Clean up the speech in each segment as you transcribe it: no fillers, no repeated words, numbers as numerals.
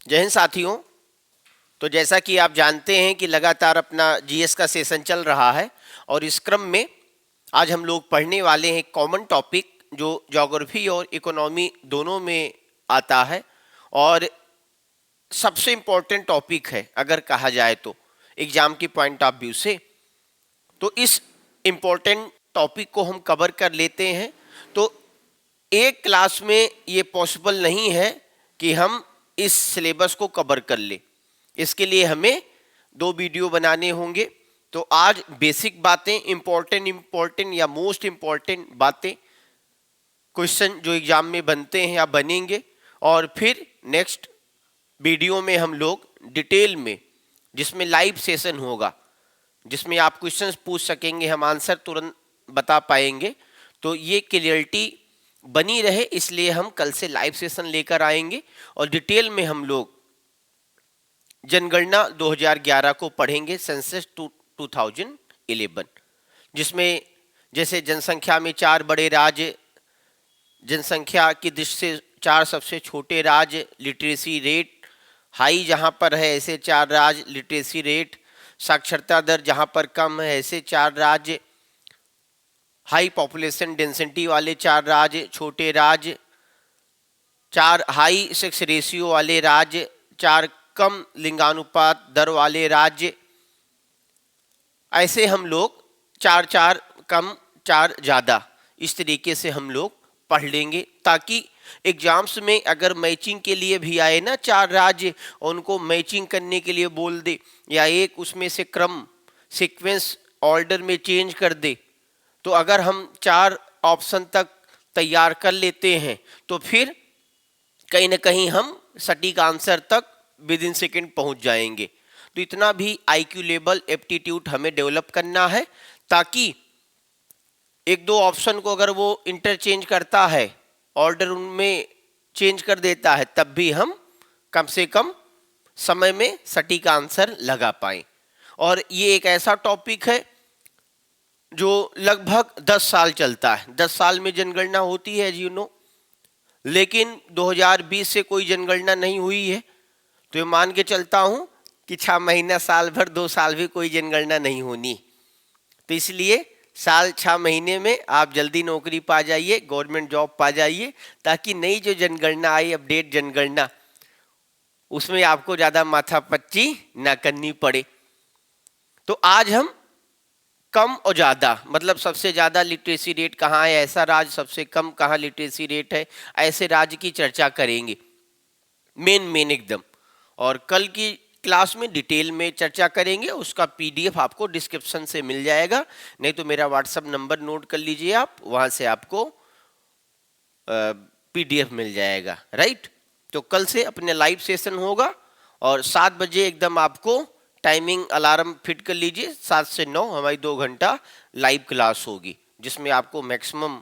जय हिंद साथियों। तो जैसा कि आप जानते हैं कि लगातार अपना जीएस का सेशन चल रहा है और इस क्रम में आज हम लोग पढ़ने वाले हैं कॉमन टॉपिक जो ज्योग्राफी और इकोनॉमी दोनों में आता है और सबसे इम्पोर्टेंट टॉपिक है अगर कहा जाए तो एग्जाम की पॉइंट ऑफ व्यू से। तो इस इम्पोर्टेंट टॉपिक को हम कवर कर लेते हैं। तो एक क्लास में ये पॉसिबल नहीं है कि हम इस सिलेबस को कवर कर ले, इसके लिए हमें 2 वीडियो बनाने होंगे। तो आज बेसिक बातें, इम्पोर्टेंट या मोस्ट इम्पोर्टेंट बातें, क्वेश्चन जो एग्जाम में बनते हैं या बनेंगे, और फिर नेक्स्ट वीडियो में हम लोग डिटेल में, जिसमें लाइव सेशन होगा, जिसमें आप क्वेश्चंस पूछ सकेंगे, हम आंसर तुरंत बता पाएंगे। तो ये क्लियरिटी बनी रहे, इसलिए हम कल से लाइव सेशन लेकर आएंगे और डिटेल में हम लोग जनगणना 2011 को पढ़ेंगे, सेंसस 2011, जिसमें जैसे जनसंख्या में 4 बड़े राज्य, जनसंख्या की दृष्टि से 4 सबसे छोटे राज्य, लिटरेसी रेट हाई जहां पर है ऐसे 4 राज्य, लिटरेसी रेट साक्षरता दर जहां पर कम है ऐसे 4 राज्य, हाई पॉपुलेशन डेंसिटी वाले 4 राज्य छोटे राज्य, 4 हाई सेक्स रेशियो वाले राज्य, 4 कम लिंगानुपात दर वाले राज्य। ऐसे हम लोग 4 कम 4 ज़्यादा, इस तरीके से हम लोग पढ़ लेंगे, ताकि एग्जाम्स में अगर मैचिंग के लिए भी आए ना 4 राज्य, उनको मैचिंग करने के लिए बोल दे या एक उसमें से क्रम सीक्वेंस ऑर्डर में चेंज कर दे, तो अगर हम 4 ऑप्शन तक तैयार कर लेते हैं तो फिर कहीं ना कहीं हम सटीक आंसर तक विद इन सेकेंड पहुंच जाएंगे। तो इतना भी आईक्यू लेवल, एप्टीट्यूड हमें डेवलप करना है, ताकि 1-2 ऑप्शन को अगर वो इंटरचेंज करता है, ऑर्डर उनमें चेंज कर देता है, तब भी हम कम से कम समय में सटीक आंसर लगा पाएं। और ये एक ऐसा टॉपिक है जो लगभग 10 साल चलता है। 10 साल में जनगणना होती है जी नो, लेकिन 2020 से कोई जनगणना नहीं हुई है। तो ये मान के चलता हूं कि 6 महीना, साल भर, 2 साल भी कोई जनगणना नहीं होनी। तो इसलिए साल 6 महीने में आप जल्दी नौकरी पा जाइए, गवर्नमेंट जॉब पा जाइए, ताकि नई जो जनगणना आई, अपडेट जनगणना, उसमें आपको ज़्यादा माथापच्ची ना करनी पड़े। तो आज हम कम और ज़्यादा, मतलब सबसे ज़्यादा लिटरेसी रेट कहाँ है ऐसा राज्य, सबसे कम कहाँ लिटरेसी रेट है ऐसे राज्य की चर्चा करेंगे, मेन एकदम। और कल की क्लास में डिटेल में चर्चा करेंगे, उसका पीडीएफ आपको डिस्क्रिप्शन से मिल जाएगा, नहीं तो मेरा व्हाट्सएप नंबर नोट कर लीजिए आप, वहाँ से आपको पीडीएफ मिल जाएगा, राइट। तो कल से अपने लाइव सेशन होगा और 7 बजे एकदम आपको टाइमिंग अलार्म फिट कर लीजिए, 7 से 9 हमारी 2 घंटा लाइव क्लास होगी, जिसमें आपको मैक्सिमम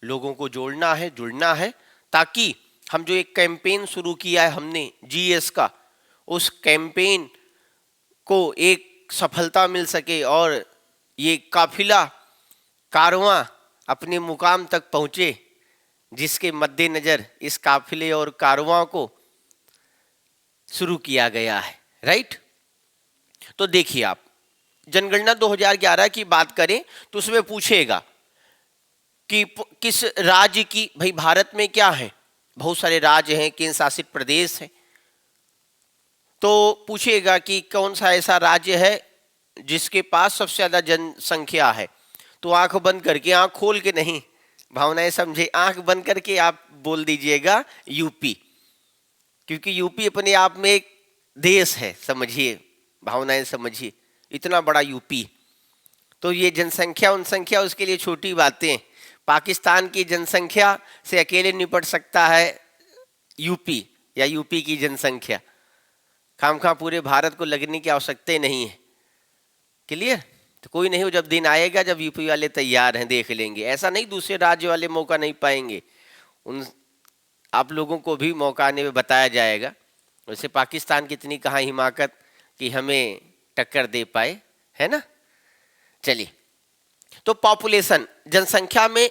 लोगों को जुड़ना है, ताकि हम जो एक कैंपेन शुरू किया है हमने जीएस का, उस कैंपेन को एक सफलता मिल सके और ये काफिला कारवां अपने मुकाम तक पहुँचे, जिसके मद्देनज़र इस काफिले और कारवां को शुरू किया गया है, राइट। तो देखिए, आप जनगणना 2011 की बात करें तो उसमें पूछेगा कि किस राज्य की, भाई भारत में क्या है, बहुत सारे राज्य हैं, केंद्र शासित प्रदेश हैं, तो पूछेगा कि कौन सा ऐसा राज्य है जिसके पास सबसे ज़्यादा जनसंख्या है। तो आंख बंद करके, आंख खोल के नहीं, भावनाएं समझे, आंख बंद करके आप बोल दीजिएगा यूपी, क्योंकि यूपी अपने आप में एक देश है, समझिए, भावनाएं समझिए, इतना बड़ा यूपी। तो ये जनसंख्या उसके लिए छोटी बातें, पाकिस्तान की जनसंख्या से अकेले निपट सकता है यूपी, या यूपी की जनसंख्या, खामखा पूरे भारत को लगने की आवश्यकता नहीं है। क्लियर। तो कोई नहीं हो, जब दिन आएगा जब यूपी वाले तैयार हैं, देख लेंगे। ऐसा नहीं दूसरे राज्य वाले मौका नहीं पाएंगे, उन आप लोगों को भी मौका आने में बताया जाएगा। वैसे पाकिस्तान की इतनी कहाँ हिमाकत कि हमें टक्कर दे पाए, है ना। चलिए, तो पॉपुलेशन, जनसंख्या में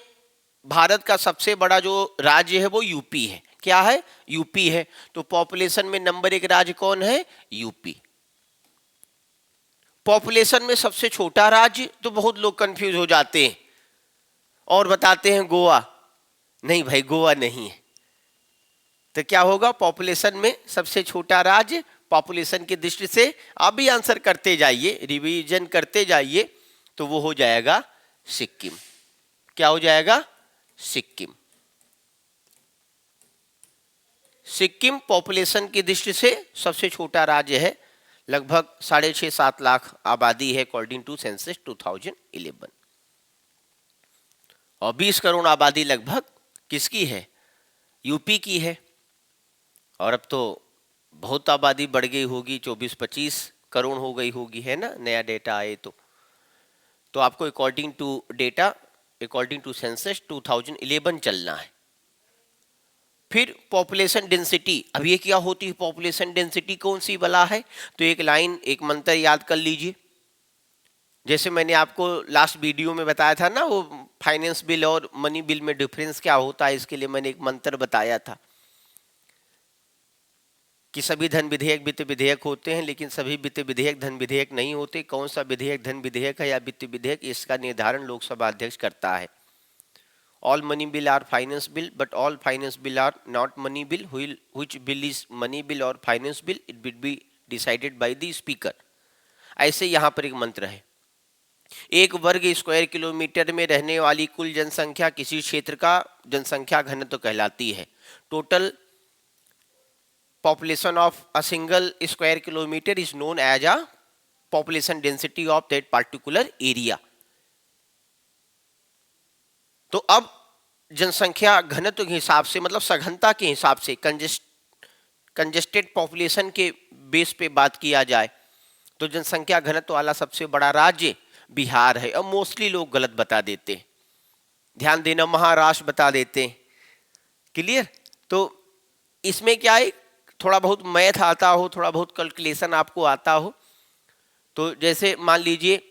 भारत का सबसे बड़ा जो राज्य है वो यूपी है, क्या है? यूपी है। तो पॉपुलेशन में नंबर 1 राज्य कौन है? यूपी। पॉपुलेशन में सबसे छोटा राज्य, तो बहुत लोग कंफ्यूज हो जाते हैं और बताते हैं गोवा। नहीं भाई, गोवा नहीं है। तो क्या होगा? पॉपुलेशन में सबसे छोटा राज्य, पॉपुलेशन की दृष्टि से आप भी आंसर करते जाइए, रिवीजन करते जाइए, तो वो हो जाएगा सिक्किम। क्या हो जाएगा? सिक्किम। सिक्किम पॉपुलेशन की दृष्टि से सबसे छोटा राज्य है, लगभग 6.5-7 लाख आबादी है अकॉर्डिंग टू सेंसस 2011। और 20 करोड़ आबादी लगभग किसकी है? यूपी की है। और अब तो बहुत आबादी बढ़ गई होगी, 24-25 करोड़ हो गई होगी, है ना, नया डेटा आए तो आपको according to data, according to census 2011 चलना है। फिर पॉपुलेशन डेंसिटी। अब ये क्या होती है पॉपुलेशन डेंसिटी, कौन सी बला है? तो एक लाइन, एक मंत्र याद कर लीजिए। जैसे मैंने आपको लास्ट वीडियो में बताया था ना, वो फाइनेंस बिल और मनी बिल में डिफरेंस क्या होता है, इसके लिए मैंने एक मंत्र बताया था कि सभी धन विधेयक वित्त विधेयक होते हैं, लेकिन सभी वित्त विधेयक धन विधेयक नहीं होते। कौन सा विधेयक धन विधेयक है या वित्त विधेयक, इसका निर्धारण लोकसभा अध्यक्ष करता है। All money bill are finance bill, but all finance bill are not money bill. Which bill is money bill or finance bill? It will be decided by the speaker. ऐसे यहाँ पर एक मंत्र है, 1 वर्ग स्क्वायर किलोमीटर में रहने वाली कुल जनसंख्या किसी क्षेत्र का जनसंख्या घनत्व कहलाती है। Total population of a single square kilometer is known as a population density of that particular area. तो अब जनसंख्या घनत्व के हिसाब से, मतलब सघनता के हिसाब से, कंजेस्टेड पॉपुलेशन के बेस पे बात किया जाए तो जनसंख्या घनत्व वाला सबसे बड़ा राज्य बिहार है। अब मोस्टली लोग गलत बता देते हैं, ध्यान देना, महाराष्ट्र बता देते हैं। क्लियर? तो इसमें क्या है, थोड़ा बहुत मैथ आता हो, थोड़ा बहुत कैलकुलेशन आपको आता हो, तो जैसे मान लीजिए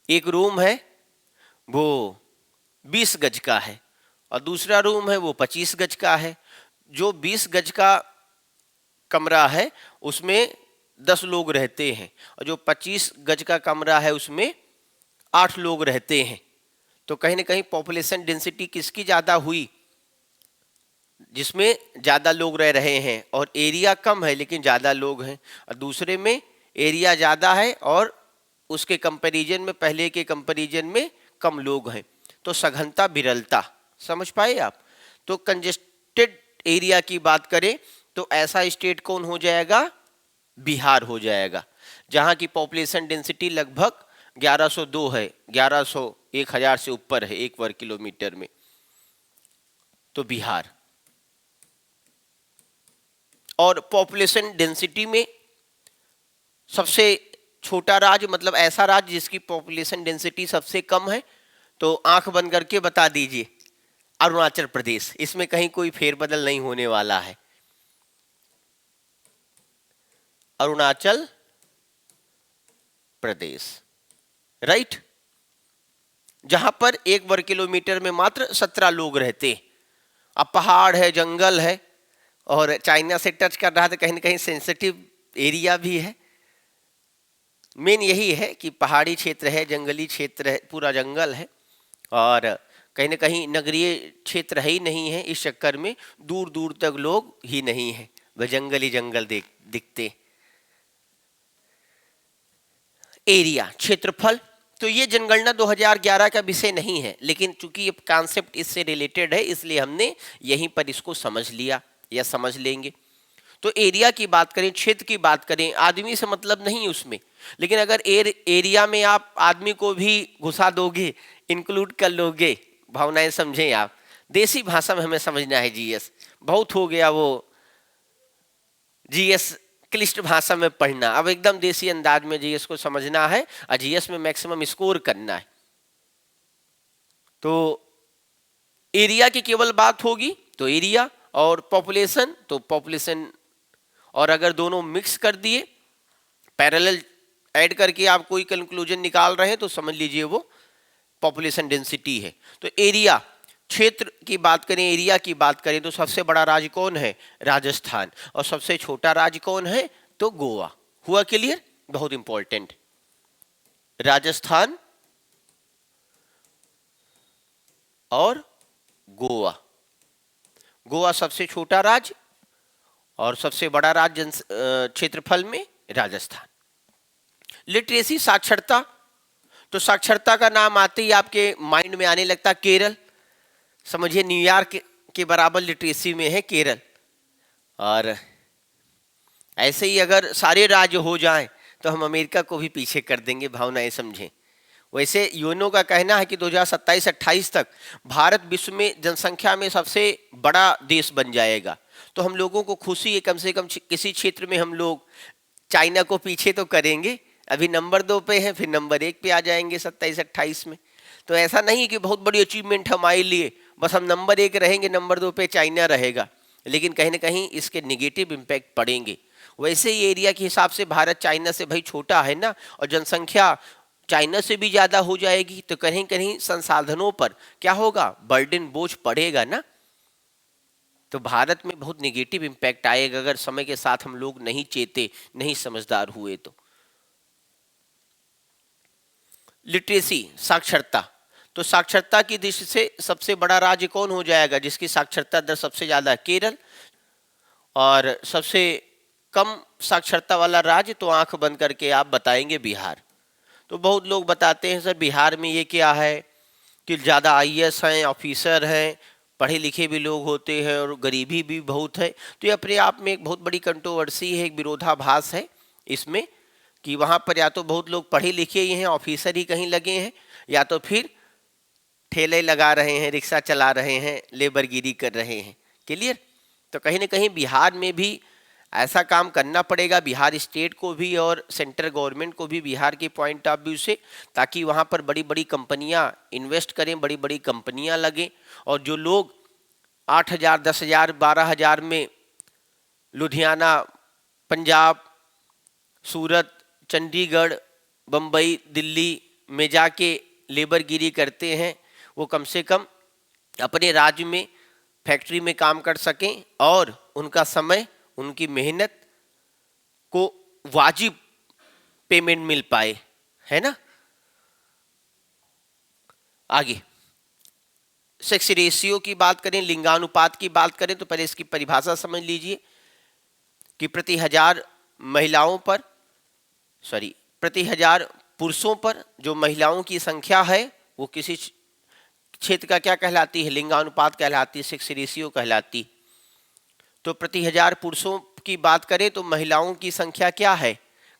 एक रूम है वो 20 गज का है और दूसरा रूम है वो 25 गज का है। जो 20 गज का कमरा है उसमें 10 लोग रहते हैं और जो 25 गज का कमरा है उसमें 8 लोग रहते हैं। तो कहीं ना कहीं पॉपुलेशन डेंसिटी किसकी ज़्यादा हुई? जिसमें ज़्यादा लोग रह रहे हैं और एरिया कम है लेकिन ज़्यादा लोग हैं, और दूसरे में एरिया ज़्यादा है और उसके कंपैरिजन में, पहले के कंपैरिजन में कम लोग हैं। तो सघनता विरलता, समझ पाए आप? तो कंजेस्टेड एरिया की बात करें तो ऐसा स्टेट कौन हो जाएगा? बिहार हो जाएगा, जहां की पॉपुलेशन डेंसिटी लगभग 1102 है, 1100, 1000 से ऊपर है 1 वर्ग किलोमीटर में। तो बिहार। और पॉपुलेशन डेंसिटी में सबसे छोटा राज्य, मतलब ऐसा राज्य जिसकी पॉपुलेशन डेंसिटी सबसे कम है, तो आंख बंद करके बता दीजिए, अरुणाचल प्रदेश। इसमें कहीं कोई फेरबदल नहीं होने वाला है। अरुणाचल प्रदेश, राइट, जहां पर 1 वर्ग किलोमीटर में मात्र 17 लोग रहते। अब पहाड़ है, जंगल है और चाइना से टच कर रहा है, तो कहीं ना कहीं सेंसिटिव एरिया भी है। मेन यही है कि पहाड़ी क्षेत्र है, जंगली क्षेत्र है, पूरा जंगल है और कहीं ना कहीं नगरीय क्षेत्र है ही नहीं है। इस चक्कर में दूर दूर तक लोग ही नहीं है, वह जंगल ही जंगल दिखते। एरिया, क्षेत्रफल, तो ये जनगणना 2011 का विषय नहीं है, लेकिन चूंकि ये कॉन्सेप्ट इससे रिलेटेड है इसलिए हमने यहीं पर इसको समझ लिया या समझ लेंगे। तो एरिया की बात करें, क्षेत्र की बात करें, आदमी से मतलब नहीं उसमें, लेकिन अगर एरिया में आप आदमी को भी घुसा दोगे, इंक्लूड कर लोगे, भावनाएं समझें आप, देसी भाषा में हमें समझना है। जीएस बहुत हो गया वो जीएस क्लिष्ट भाषा में पढ़ना, अब एकदम देसी अंदाज में जीएस को समझना है और जीएस में मैक्सिमम स्कोर करना है। तो एरिया की केवल बात होगी तो एरिया, और पॉपुलेशन तो पॉपुलेशन, और अगर दोनों मिक्स कर दिए, पैरेलल ऐड करके आप कोई कंक्लूजन निकाल रहे हैं तो समझ लीजिए वो पॉपुलेशन डेंसिटी है। तो एरिया क्षेत्र की बात करें, एरिया की बात करें, तो सबसे बड़ा राज्य कौन है? राजस्थान। और सबसे छोटा राज्य कौन है? तो गोवा। हुआ क्लियर? बहुत इंपॉर्टेंट। राजस्थान और गोवा। गोवा सबसे छोटा राज्य और सबसे बड़ा राज्य क्षेत्रफल में राजस्थान। लिटरेसी, साक्षरता, तो साक्षरता का नाम आते ही आपके माइंड में आने लगता केरल। समझिए न्यूयॉर्क के बराबर लिटरेसी में है केरल। और ऐसे ही अगर सारे राज्य हो जाएं तो हम अमेरिका को भी पीछे कर देंगे, भावनाएं समझें। वैसे यूएनओ का कहना है कि 2027-28 तक भारत विश्व में जनसंख्या में सबसे बड़ा देश बन जाएगा। तो हम लोगों को खुशी है, कम से कम किसी क्षेत्र में हम लोग चाइना को पीछे तो करेंगे। अभी नंबर 2 पे है, फिर नंबर 1 पे आ जाएंगे 27-28 में। तो ऐसा नहीं कि बहुत बड़ी अचीवमेंट हमारे लिए, बस हम नंबर 1 रहेंगे, नंबर 2 पे चाइना रहेगा, लेकिन कहीं ना कहीं इसके निगेटिव इम्पैक्ट पड़ेंगे। वैसे ही एरिया के हिसाब से भारत चाइना से भाई छोटा है ना, और जनसंख्या चाइना से भी ज़्यादा हो जाएगी, तो कहीं कहीं संसाधनों पर क्या होगा? बर्डन, बोझ पड़ेगा ना। तो भारत में बहुत निगेटिव इम्पैक्ट आएगा अगर समय के साथ हम लोग नहीं चेते, नहीं समझदार हुए तो। लिटरेसी, साक्षरता, तो साक्षरता की दृष्टि से सबसे बड़ा राज्य कौन हो जाएगा जिसकी साक्षरता दर सबसे ज़्यादा है? केरल। और सबसे कम साक्षरता वाला राज्य, तो आंख बंद करके आप बताएंगे बिहार। तो बहुत लोग बताते हैं सर बिहार में ये क्या है कि ज़्यादा आईएएस हैं, ऑफिसर हैं, पढ़े लिखे भी लोग होते हैं और गरीबी भी बहुत है। तो ये अपने आप में एक बहुत बड़ी कंट्रोवर्सी है, एक विरोधाभास है इसमें, कि वहाँ पर या तो बहुत लोग पढ़े लिखे ही हैं, ऑफिसर ही कहीं लगे हैं, या तो फिर ठेले लगा रहे हैं, रिक्शा चला रहे हैं, लेबरगिरी कर रहे हैं। क्लियर? तो कहीं ना कहीं बिहार में भी ऐसा काम करना पड़ेगा, बिहार स्टेट को भी और सेंट्रल गवर्नमेंट को भी, बिहार के पॉइंट ऑफ व्यू से, ताकि वहाँ पर बड़ी बड़ी कंपनियाँ इन्वेस्ट करें, बड़ी बड़ी कंपनियाँ लगें, और जो लोग 8,000, 10,000, 12,000 में लुधियाना, पंजाब, सूरत, चंडीगढ़, बम्बई, दिल्ली में जाके लेबरगिरी करते हैं, वो कम से कम अपने राज्य में फैक्ट्री में काम कर सकें और उनका समय, उनकी मेहनत को वाजिब पेमेंट मिल पाए, है ना। आगे सेक्स रेशियो की बात करें, लिंगानुपात की बात करें, तो पहले इसकी परिभाषा समझ लीजिए कि प्रति हजार महिलाओं पर, प्रति हजार पुरुषों पर जो महिलाओं की संख्या है वो किसी क्षेत्र का क्या कहलाती है? लिंगानुपात कहलाती है, सेक्स रेशियो कहलाती। तो प्रति हजार पुरुषों की बात करें तो महिलाओं की संख्या क्या है?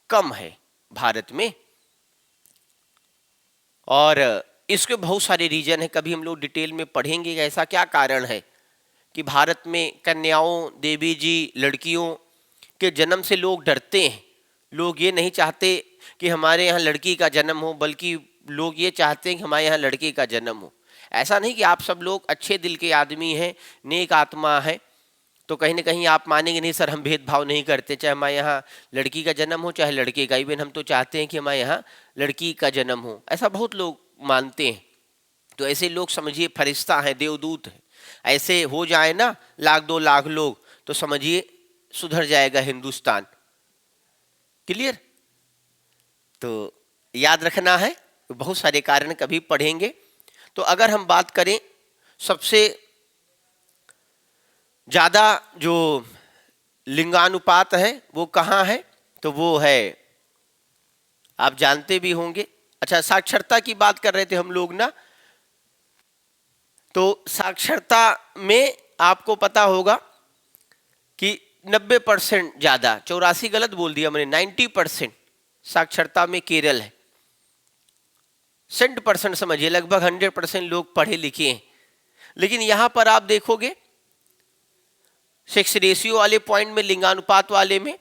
कम है भारत में। और इसके बहुत सारे रीजन है, कभी हम लोग डिटेल में पढ़ेंगे ऐसा क्या कारण है कि भारत में कन्याओं, देवी जी, लड़कियों के जन्म से लोग डरते हैं। लोग ये नहीं चाहते कि हमारे यहाँ लड़की का जन्म हो, बल्कि लोग ये चाहते हैं कि हमारे यहाँ लड़के का जन्म हो। ऐसा नहीं कि आप सब लोग अच्छे दिल के आदमी हैं, नेक आत्मा है, तो कहीं ना कहीं आप मानेंगे नहीं सर हम भेदभाव नहीं करते, चाहे हमारे यहाँ लड़की का जन्म हो चाहे लड़के का। इवन हम तो चाहते हैं कि हमारे यहाँ लड़की का जन्म हो, ऐसा बहुत लोग मानते हैं। तो ऐसे लोग समझिए फरिश्ता हैं, देवदूत हैं। ऐसे हो जाए ना 1-2 लाख लोग, तो समझिए सुधर जाएगा हिंदुस्तान। क्लियर? तो याद रखना है, बहुत सारे कारण कभी पढ़ेंगे। तो अगर हम बात करें सबसे ज़्यादा जो लिंगानुपात है वो कहाँ है, तो वो है, आप जानते भी होंगे। अच्छा, साक्षरता की बात कर रहे थे हम लोग ना, तो साक्षरता में आपको पता होगा कि 90% ज़्यादा, 84 गलत बोल दिया मैंने, 90% साक्षरता में केरल है। 100% समझिए, लगभग 100% लोग पढ़े लिखे हैं। लेकिन यहाँ पर आप देखोगे सेक्स रेशियो वाले पॉइंट में, लिंगानुपात वाले में,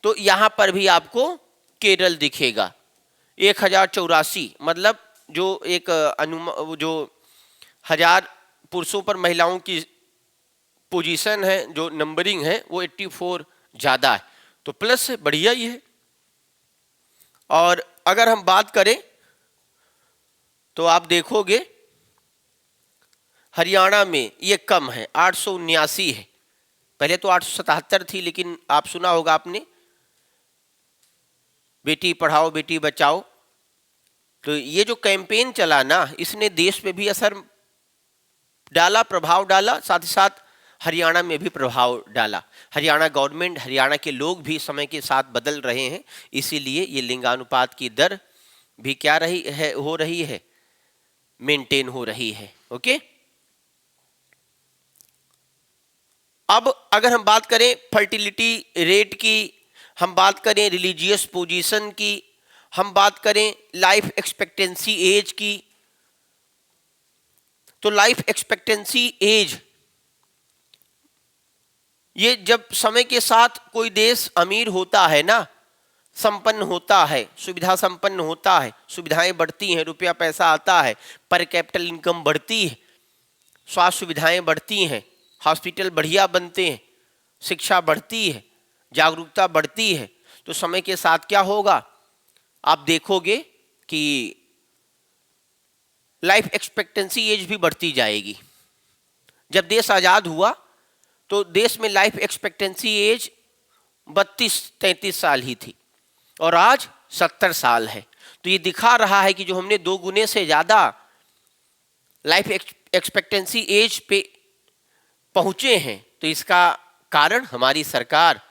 तो यहाँ पर भी आपको केरल दिखेगा। 1084, मतलब जो एक जो 1000 पुरुषों पर महिलाओं की पोजीशन है, जो नंबरिंग है, वो 84 ज़्यादा है, तो प्लस है, बढ़िया ही है। और अगर हम बात करें तो आप देखोगे हरियाणा में ये कम है, 879 है। पहले तो 877 थी, लेकिन आप सुना होगा आपने बेटी पढ़ाओ बेटी बचाओ। तो ये जो कैंपेन चला ना, इसने देश पे भी असर डाला, प्रभाव डाला, साथ ही साथ हरियाणा में भी प्रभाव डाला। हरियाणा गवर्नमेंट, हरियाणा के लोग भी समय के साथ बदल रहे हैं, इसीलिए ये लिंगानुपात की दर भी क्या रही है, हो रही है, मेंटेन हो रही है। ओके, अब अगर हम बात करें फर्टिलिटी रेट की, हम बात करें रिलीजियस पोजीशन की, हम बात करें लाइफ एक्सपेक्टेंसी एज की, तो लाइफ एक्सपेक्टेंसी एज, ये जब समय के साथ कोई देश अमीर होता है ना, संपन्न होता है, सुविधा संपन्न होता है, सुविधाएं बढ़ती हैं, रुपया पैसा आता है, पर कैपिटल इनकम बढ़ती है, स्वास्थ्य सुविधाएं बढ़ती हैं, हॉस्पिटल बढ़िया बनते हैं, शिक्षा बढ़ती है, जागरूकता बढ़ती है, तो समय के साथ क्या होगा, आप देखोगे कि लाइफ एक्सपेक्टेंसी एज भी बढ़ती जाएगी। जब देश आज़ाद हुआ तो देश में लाइफ एक्सपेक्टेंसी एज 32-33 साल ही थी और आज 70 साल है। तो ये दिखा रहा है कि जो हमने 2 गुने से ज़्यादा लाइफ एक्सपेक्टेंसी एज पे पहुँचे हैं, तो इसका कारण हमारी सरकार,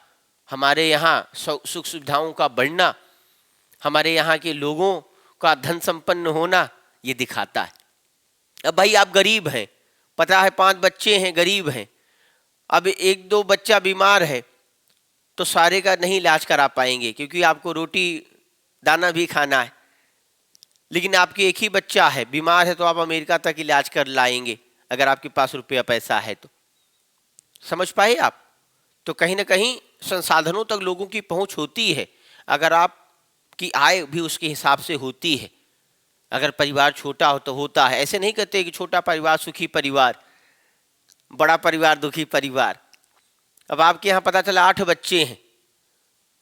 हमारे यहाँ सुख सुविधाओं का बढ़ना, हमारे यहाँ के लोगों का धन संपन्न होना, ये दिखाता है। अब भाई आप गरीब हैं, पता है 5 बच्चे हैं, गरीब हैं, अब 1-2 बच्चा बीमार है तो सारे का नहीं इलाज करा पाएंगे, क्योंकि आपको रोटी दाना भी खाना है। लेकिन आपके एक ही बच्चा है, बीमार है, तो आप अमेरिका तक इलाज कर लाएंगे अगर आपके पास रुपया पैसा है तो। समझ पाए आप? तो कहीं ना कहीं संसाधनों तक लोगों की पहुंच होती है, अगर आपकी आय भी उसके हिसाब से होती है। अगर परिवार छोटा हो तो होता है, ऐसे नहीं कहते कि छोटा परिवार सुखी परिवार, बड़ा परिवार दुखी परिवार। अब आपके यहाँ पता चला 8 बच्चे हैं,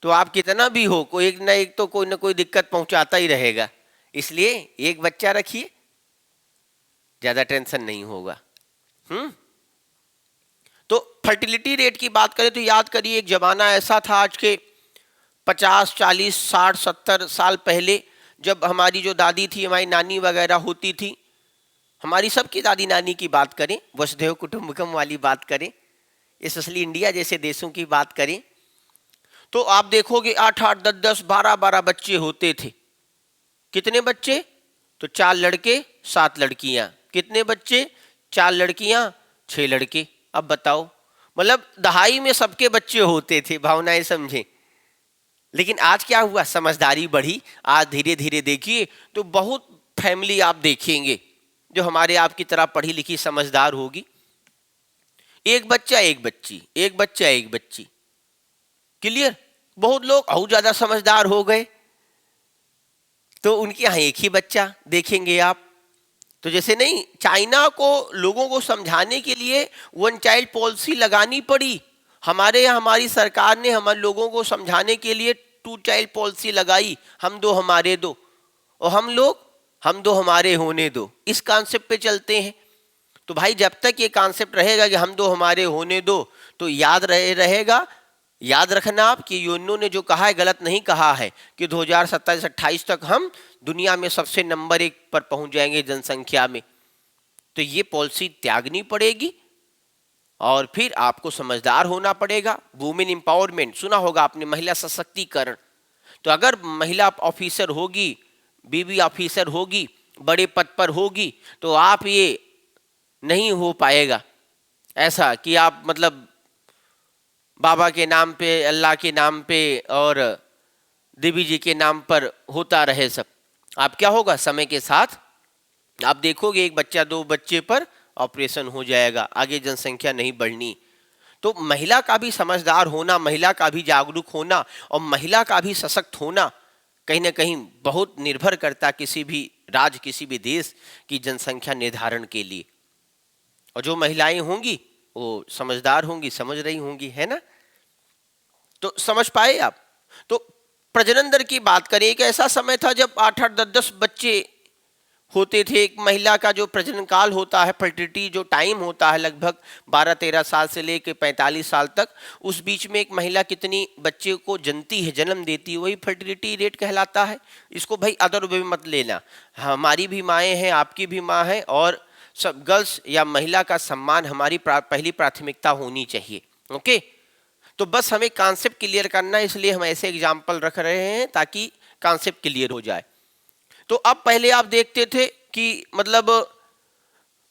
तो आप कितना भी हो, कोई एक ना कोई दिक्कत पहुंचाता ही रहेगा, इसलिए एक बच्चा रखिए, ज्यादा टेंशन नहीं होगा। तो फर्टिलिटी रेट की बात करें तो याद करिए, एक जमाना ऐसा था आज के 50, 40, 60, 70 साल पहले, जब हमारी जो दादी थी, हमारी नानी वगैरह होती थी, हमारी सबकी दादी नानी की बात करें, वसुधैव कुटुंबकम वाली बात करें, स्पेशली इंडिया जैसे देशों की बात करें, तो आप देखोगे 8-8, 10-10, 12-12 बच्चे होते थे। कितने बच्चे? तो 4 लड़के 7 लड़कियां। कितने बच्चे? 4 लड़कियां 6 लड़के। अब बताओ, मतलब दहाई में सबके बच्चे होते थे, भावनाएं समझे। लेकिन आज क्या हुआ, समझदारी बढ़ी, आज धीरे धीरे देखिए तो बहुत फैमिली आप देखेंगे जो हमारे आपकी तरह पढ़ी लिखी समझदार होगी। एक बच्चा एक बच्ची, एक बच्चा एक बच्ची, क्लियर। बहुत लोग और ज्यादा समझदार हो गए, तो उनके यहाँ एक ही बच्चा देखेंगे आप। तो जैसे नहीं, चाइना को लोगों को समझाने के लिए 1 चाइल्ड पॉलिसी लगानी पड़ी, हमारे यहाँ हमारी सरकार ने हमारे लोगों को समझाने के लिए 2 चाइल्ड पॉलिसी लगाई, हम 2 हमारे 2, और हम लोग हम 2 हमारे होने दो, इस कॉन्सेप्ट पे चलते हैं। तो भाई जब तक ये कॉन्सेप्ट रहेगा कि हम 2 हमारे होने दो, तो याद रहेगा, याद रखना आप कि यूएनओ ने जो कहा है गलत नहीं कहा है कि 2027-28 तक हम दुनिया में सबसे नंबर 1 पर पहुंच जाएंगे जनसंख्या में। तो ये पॉलिसी त्यागनी पड़ेगी और फिर आपको समझदार होना पड़ेगा। वुमेन एम्पावरमेंट सुना होगा आपने, महिला सशक्तिकरण। तो अगर महिला ऑफिसर होगी, बीबी ऑफिसर होगी, बड़े पद पर होगी, तो आप ये नहीं हो पाएगा ऐसा कि आप मतलब बाबा के नाम पे, अल्लाह के नाम पे और देवी जी के नाम पर होता रहे सब। आप क्या होगा, समय के साथ आप देखोगे 1 बच्चा 2 बच्चे पर ऑपरेशन हो जाएगा, आगे जनसंख्या नहीं बढ़नी। तो महिला का भी समझदार होना, महिला का भी जागरूक होना और महिला का भी सशक्त होना कहीं ना कहीं बहुत निर्भर करता किसी भी राज्य, किसी भी देश की जनसंख्या निर्धारण के लिए। और जो महिलाएं होंगी वो समझदार होंगी, समझ रही होंगी, है ना। तो समझ पाए आप। तो प्रजनन दर की बात करें, एक ऐसा समय था जब 8-8, 10-10 बच्चे होते थे। एक महिला का जो प्रजनन काल होता है, फर्टिलिटी जो टाइम होता है, लगभग 12-13 साल से लेकर 45 साल तक, उस बीच में एक महिला कितनी बच्चे को जनती है, जन्म देती है, वही फर्टिलिटी रेट कहलाता है। इसको भाई अदर वे में मत लेना। हमारी भी माएँ हैं, आपकी भी माँ है, और सब गर्ल्स या महिला का सम्मान हमारी पहली प्राथमिकता होनी चाहिए। ओके, तो बस हमें कॉन्सेप्ट क्लियर करना है, इसलिए हम ऐसे एग्जाम्पल रख रहे हैं ताकि कॉन्सेप्ट क्लियर हो जाए। तो अब पहले आप देखते थे कि मतलब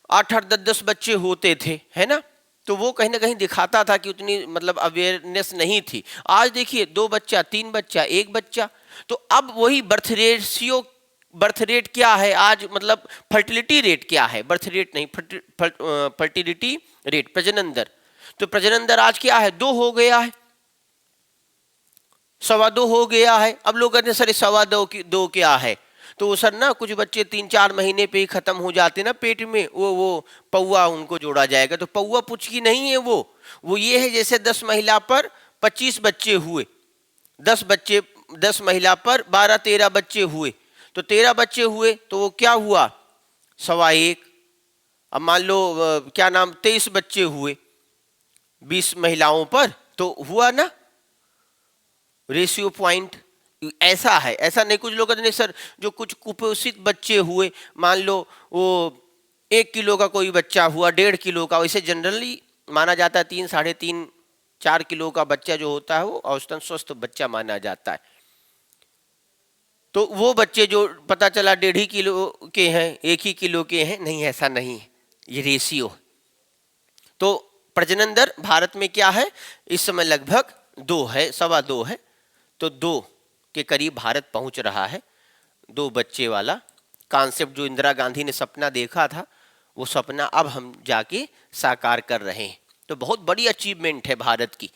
8-8, 10-10 बच्चे होते थे, है ना, तो वो कहीं ना कहीं दिखाता था कि उतनी मतलब अवेयरनेस नहीं थी। आज देखिए 2 बच्चा, 3 बच्चा, 1 बच्चा। तो अब वही बर्थ रेशियो, बर्थ रेट क्या है आज, मतलब फर्टिलिटी रेट क्या है, बर्थ रेट नहीं, फर्टिलिटी रेट, प्रजनन दर। तो प्रजनन दर आज क्या है, 2 हो गया है, 2.25 हो गया है। अब लोग कहते हैं सर 2.25 क्या है, तो वो सर ना कुछ बच्चे 3-4 महीने पे ही खत्म हो जाते ना पेट में, वो पौआ उनको जोड़ा जाएगा। तो पौआ पुछ की नहीं है वो ये है जैसे 10 महिला पर 25 बच्चे हुए, 10 महिला पर 12-13 बच्चे हुए, तो 13 बच्चे हुए, तो वो क्या हुआ, 1.25। अब मान लो क्या नाम 23 बच्चे हुए 20 महिलाओं पर, तो हुआ ना रेशियो पॉइंट। ऐसा है, ऐसा नहीं कुछ लोग कहते नहीं सर जो कुछ कुपोषित बच्चे हुए, मान लो वो 1 किलो का कोई बच्चा हुआ, 1.5 किलो का, वैसे जनरली माना जाता है 3-3.5-4 किलो का बच्चा जो होता है वो औसतन स्वस्थ बच्चा माना जाता है। तो वो बच्चे जो पता चला 1.5 किलो के हैं, 1 ही किलो के हैं, नहीं ऐसा नहीं है, ये रेशियो। तो प्रजनन दर भारत में क्या है इस समय, लगभग 2 है, 2.25 है। तो 2 के करीब भारत पहुंच रहा है, 2 बच्चे वाला कॉन्सेप्ट जो इंदिरा गांधी ने सपना देखा था, वो सपना अब हम जाके साकार कर रहे हैं। तो बहुत बड़ी अचीवमेंट है भारत की।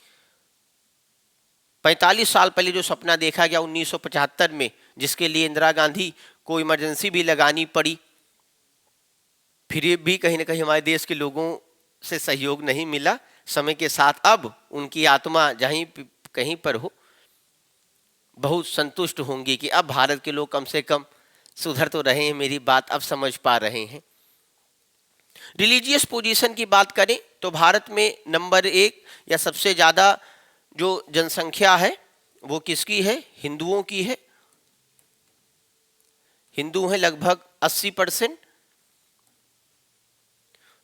45 साल पहले जो सपना देखा गया 1975 में, जिसके लिए इंदिरा गांधी को इमरजेंसी भी लगानी पड़ी, फिर भी कहीं ना कहीं हमारे देश के लोगों से सहयोग नहीं मिला। समय के साथ अब उनकी आत्मा जहीं कहीं पर हो, बहुत संतुष्ट होंगी कि अब भारत के लोग कम से कम सुधर तो रहे हैं, मेरी बात अब समझ पा रहे हैं। रिलीजियस पोजीशन की बात करें तो भारत में नंबर 1 या सबसे ज़्यादा जो जनसंख्या है वो किसकी है, हिंदुओं की है। हिंदू हैं लगभग 80%,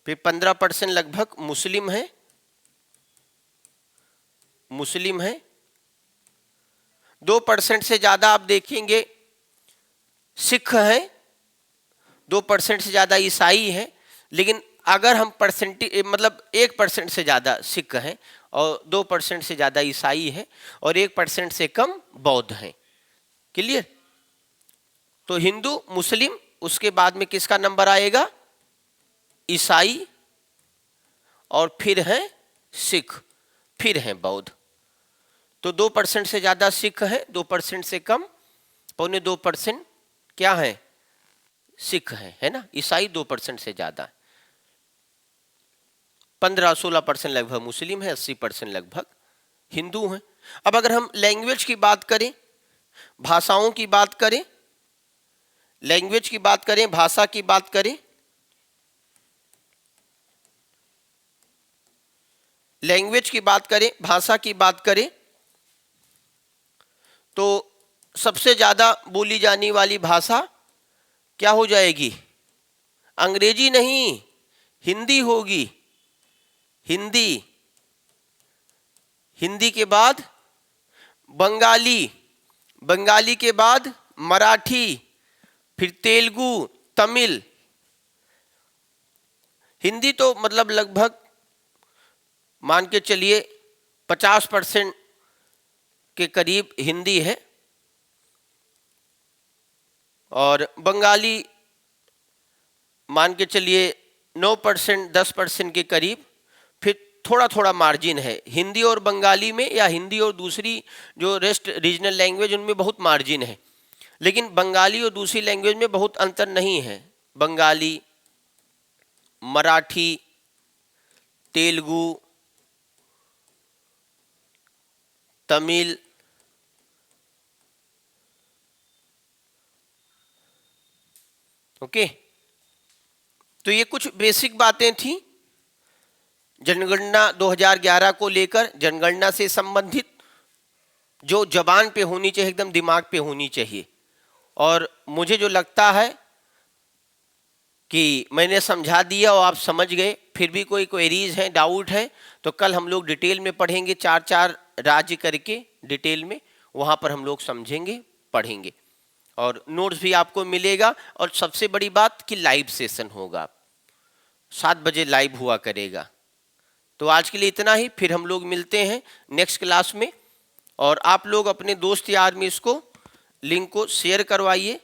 फिर 15% लगभग मुस्लिम है, 2% से ज़्यादा आप देखेंगे सिख हैं, 2% से ज़्यादा ईसाई हैं। लेकिन अगर हम परसेंटेज मतलब 1% से ज़्यादा सिख हैं और 2% से ज़्यादा ईसाई हैं और 1% से कम बौद्ध हैं। क्लियर? तो हिंदू, मुस्लिम, उसके बाद में किसका नंबर आएगा, ईसाई, और फिर हैं सिख, फिर हैं बौद्ध। तो 2% से ज़्यादा सिख हैं, 2% से कम 2.25% क्या है, सिख है ना। ईसाई 2% से ज़्यादा, 15-16% लगभग मुस्लिम है, 80% लगभग हिंदू हैं। अब अगर हम लैंग्वेज की बात करें, भाषाओं की बात करें, लैंग्वेज की बात करें, भाषा की बात करें, लैंग्वेज की बात करें, भाषा की बात करें, तो सबसे ज़्यादा बोली जाने वाली भाषा क्या हो जाएगी, अंग्रेजी नहीं, हिंदी होगी। हिंदी, हिंदी के बाद बंगाली, बंगाली के बाद मराठी, फिर तेलुगु, तमिल। हिंदी तो मतलब लगभग मान के चलिए 50% के करीब हिंदी है, और बंगाली मान के चलिए 9%, 10% के करीब। फिर थोड़ा थोड़ा मार्जिन है हिंदी और बंगाली में, या हिंदी और दूसरी जो रेस्ट रीजनल लैंग्वेज उनमें बहुत मार्जिन है। लेकिन बंगाली और दूसरी लैंग्वेज में बहुत अंतर नहीं है। बंगाली, मराठी, तेलुगु, तमिल, ओके, तो ये कुछ बेसिक बातें थी जनगणना 2011 को लेकर। जनगणना से संबंधित जो जबान पे होनी चाहिए, एकदम दिमाग पे होनी चाहिए। और मुझे जो लगता है कि मैंने समझा दिया और आप समझ गए। फिर भी कोई क्वेरीज हैं, डाउट है, तो कल हम लोग डिटेल में पढ़ेंगे, चार चार राज्य करके डिटेल में वहाँ पर हम लोग समझेंगे, पढ़ेंगे, और नोट्स भी आपको मिलेगा। और सबसे बड़ी बात कि लाइव सेशन होगा, 7 बजे लाइव हुआ करेगा। तो आज के लिए इतना ही, फिर हम लोग मिलते हैं नेक्स्ट क्लास में। और आप लोग अपने दोस्त यार में इसको लिंक को शेयर करवाइए।